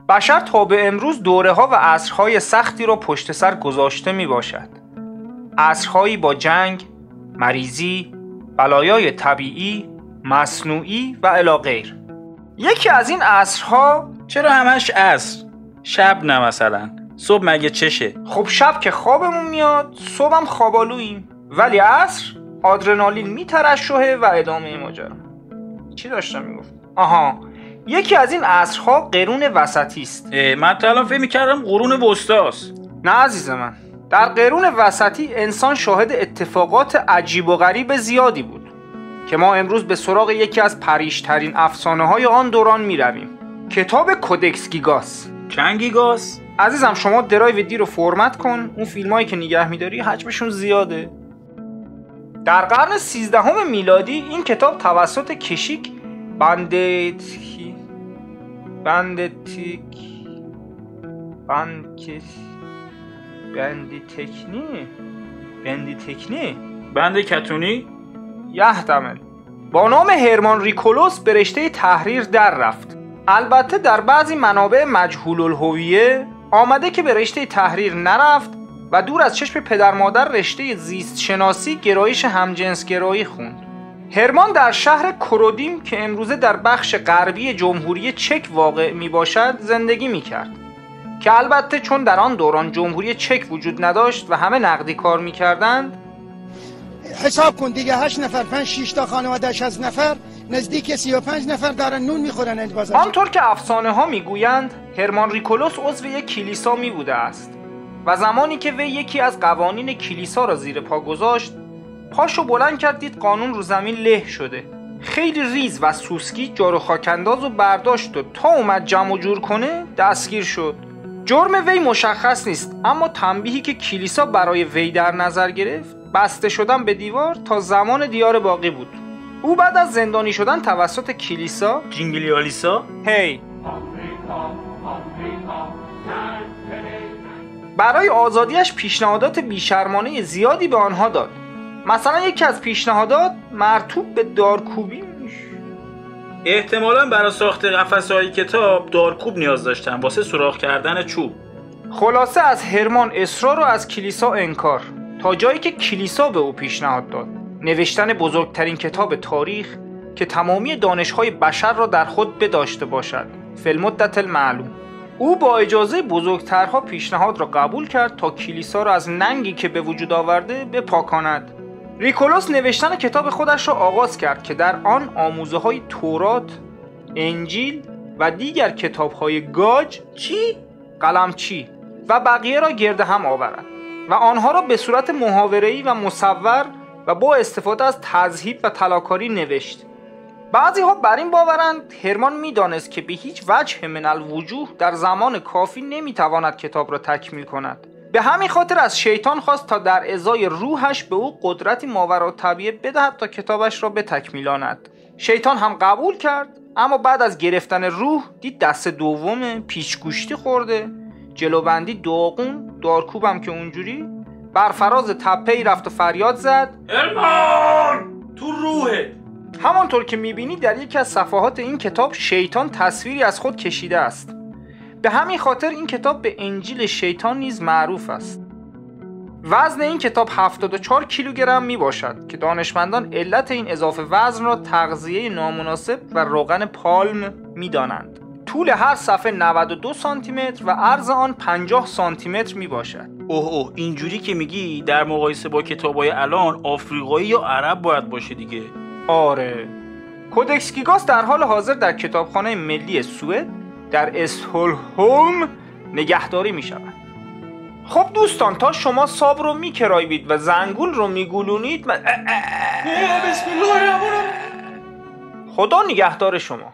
بشر تا به امروز دوره‌ها و عصرهای سختی را پشت سر گذاشته می باشد. عصرهایی با جنگ، مریضی، بلایای طبیعی، مصنوعی و الی غیر. یکی از این عصرها چرا همش عصر؟ شب نه مثلا؟ صبح مگه چشه؟ خب شب که خوابمون میاد، صبحم خوابالوییم. ولی عصر آدرنالین میترشحه و ادامه ماجرا. چی داشتم میگفت؟ آها، یکی از این عصرها قرون وسطی است. من تا الان فکر می‌کردم قرون وسطاست. نه عزیز من، در قرون وسطی انسان شاهد اتفاقات عجیب و غریب زیادی بود که ما امروز به سراغ یکی از پریشترین افسانه‌های آن دوران می‌رویم. کتاب کودکس گیگاس. چند گیگاس؟ عزیزم شما درایو دی رو فرمت کن، اون فیلمایی که نگه می‌داری حجمشون زیاده. در قرن 13 میلادی این کتاب توسط کشیک بند کتونی یحتمل با نام هرمان ریکولوس به رشته تحریر در رفت. البته در بعضی منابع مجهول الهویه آمده که به رشته تحریر نرفت و دور از چشم پدر مادر رشته زیست شناسی گرایش همجنسگرایی خوند. هرمان در شهر کرودیم که امروزه در بخش غربی جمهوری چک واقع می باشد زندگی می کرد که البته چون در آن دوران جمهوری چک وجود نداشت و همه نقدی کار می کردند، حساب کن دیگه 8 نفر 5-6 تا خانواده 60 نفر نزدیک 35 نفر دارن نون میخورن این بازار. آنطور که افسانه ها میگویند هرمان ریکولوس عضو یک کلیسا می بوده است و زمانی که وی یکی از قوانین کلیسا را زیر پا گذاشت، پاشو بلند کرد دید قانون رو زمین له شده. خیلی ریز و سوسکی جارو خاکنداز و برداشت و تا اومد جمع و جور کنه دستگیر شد. جرم وی مشخص نیست، اما تنبیهی که کلیسا برای وی در نظر گرفت بسته شدن به دیوار تا زمان دیار باقی بود. او بعد از زندانی شدن توسط کلیسا جینگلیالیسا برای آزادیش پیشنهادات بیشرمانه زیادی به آنها داد. مثلا یکی از پیشنهادات مربوط به دارکوبی احتمالاً برای ساخت قفسه‌های کتاب دارکوب نیاز داشتن واسه سوراخ کردن چوب. خلاصه از هرمان اصرار و از کلیسا انکار، تا جایی که کلیسا به او پیشنهاد داد نوشتن بزرگترین کتاب تاریخ که تمامی دانش‌های بشر را در خود بداشته باشد فی المدت المعلوم. او با اجازه بزرگترها پیشنهاد را قبول کرد تا کلیسا را از ننگی که به وجود آورده بپاکاند. ریکولوس نوشتن کتاب خودش را آغاز کرد که در آن آموزه‌های تورات، انجیل و دیگر کتاب‌های گاج قلمچی و بقیه را گرد هم آورد و آنها را به صورت محاوره‌ای و مصور و با استفاده از تذهیب و طلاکاری نوشت. بعضی ها بر این باورند هرمان می‌دانست که به هیچ وجه من الوجوه در زمان کافی نمی‌تواند کتاب را تکمیل کند. به همین خاطر از شیطان خواست تا در ازای روحش به او قدرتی ماوراءالطبیعه بدهد تا کتابش را بتکمیلاند. شیطان هم قبول کرد، اما بعد از گرفتن روح دید دست دوم پیچگوشتی خورده، جلوبندی داغون، دارکوبم که اونجوری بر فراز تپه‌ای رفت و فریاد زد هرمان تو روحت. همانطور که میبینی در یکی از صفحات این کتاب شیطان تصویری از خود کشیده است. به همین خاطر این کتاب به انجیل شیطان نیز معروف است. وزن این کتاب 74 کیلوگرم می باشد که دانشمندان علت این اضافه وزن را تغذیه نامناسب و روغن پالم می دانند. طول هر صفحه 92 سانتی متر و عرض آن 50 سانتی متر می باشد. اوه اینجوری که میگی در مقایسه با کتابای الان آفریقایی یا عرب باید باشه دیگه. آره. کودکس گیگاس در حال حاضر در کتابخانه ملی سوئد در استکهلم نگهداری می شود. خب دوستان، تا شما ساب رو می کرایید و زنگول رو می گلونید بسم الله الرحمن الرحیم. خدا نگهدار شما.